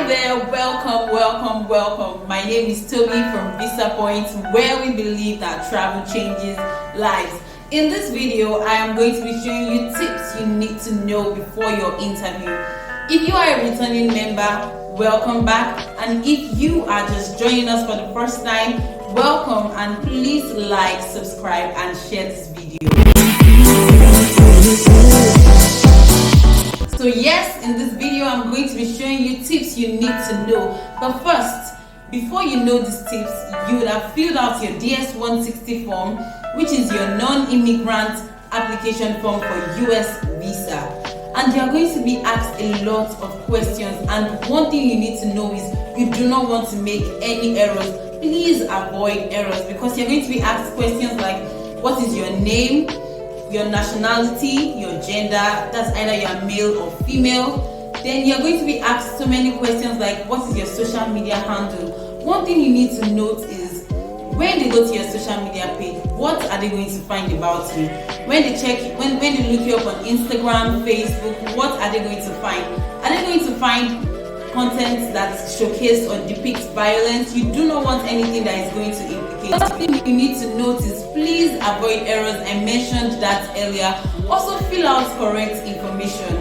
Hi there, welcome. My name is Toby from Visa Point, where we believe that travel changes lives. In this video, I am going to be showing you tips you need to know before your interview. If you are a returning member, welcome back. And if you are just joining us for the first time, welcome, and please like, subscribe, and share this video. So yes, in this video I'm going to be showing you tips you need to know. But first, before you know these tips, you would have filled out your DS-160 form, which is your non-immigrant application form for US visa. And you are going to be asked a lot of questions, and one thing you need to know is you do not want to make any errors. Please avoid errors, because you're going to be asked questions like, what is your name, your nationality, your gender, that's either you're male or female. Then you're going to be asked so many questions like, what is your social media handle? One thing you need to note is when they go to your social media page, what are they going to find about you? When they look you up on Instagram, Facebook, what are they going to find? Are they going to find content that showcases or depicts violence? You do not want anything that is going to implicate. Something you need to notice, please avoid errors. I mentioned that earlier. Also, fill out correct information.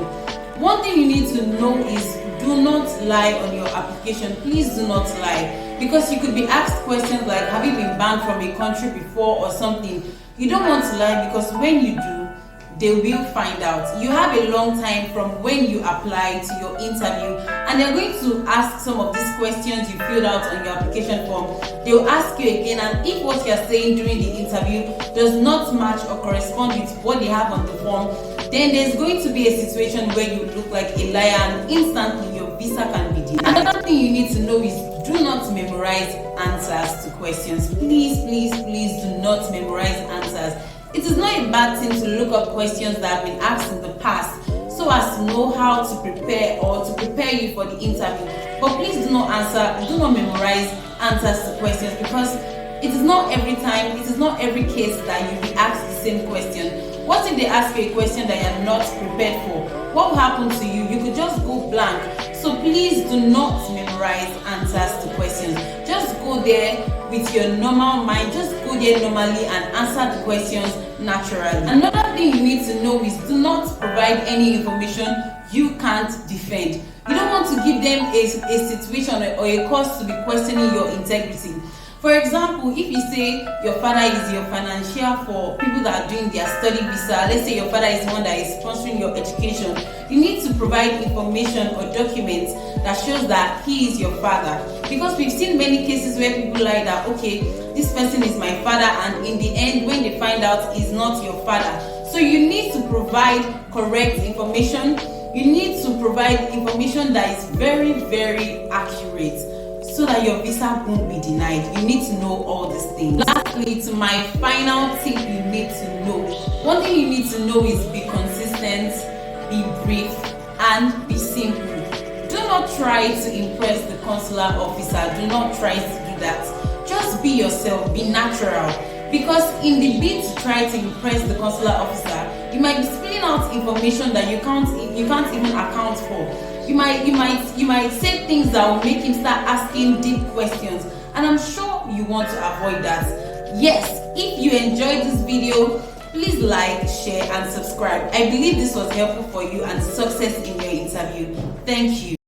One thing you need to know is do not lie on your application. Please do not lie, because you could be asked questions like, have you been banned from a country before or something. You don't want to lie, because when you do, they will find out. You have a long time from when you apply to your interview, and they're going to ask some of these questions you filled out on your application form. They'll ask you again, and if what you're saying during the interview does not match or correspond with what they have on the form, then there's going to be a situation where you look like a liar, and instantly your visa can be denied. Another thing you need to know is do not memorize answers to questions. Please do not memorize answers. It is not a bad thing to look up questions that have been asked in the past so as to know how to prepare or to prepare you for the interview. But please do not memorize answers to questions, because it is not every time, it is not every case that you'll be asked the same question. What if they ask you a question that you're not prepared for? What will happen to you? You could just go blank. So please do not memorize answers to questions. Just go there with your normal mind. Just go there normally and answer the questions naturally. Another thing you need to know is do not provide any information you can't defend. You don't want to give them a situation or a cause to be questioning your integrity. For example, if you say your father is your financier for people that are doing their study visa, let's say your father is the one that is sponsoring your education, you need to provide information or documents that shows that he is your father. Because we've seen many cases where people lie that, okay, this person is my father, and in the end, when they find out, he's not your father. So you need to provide correct information. You need to provide information that is very, very accurate, so that your visa won't be denied. You need to know all these things. Lastly, to my final tip you need to know. One thing you need to know is be consistent, be brief, and be simple. Do not try to impress the consular officer. Do not try to do that. Just be yourself, be natural. Because in the bid to try to impress the consular officer, you might be spilling out information that you can't even account for. You might say things that will make him start asking deep questions, and I'm sure you want to avoid that. Yes, if you enjoyed this video, please like, share, and subscribe. I believe this was helpful for you and success in your interview. Thank you.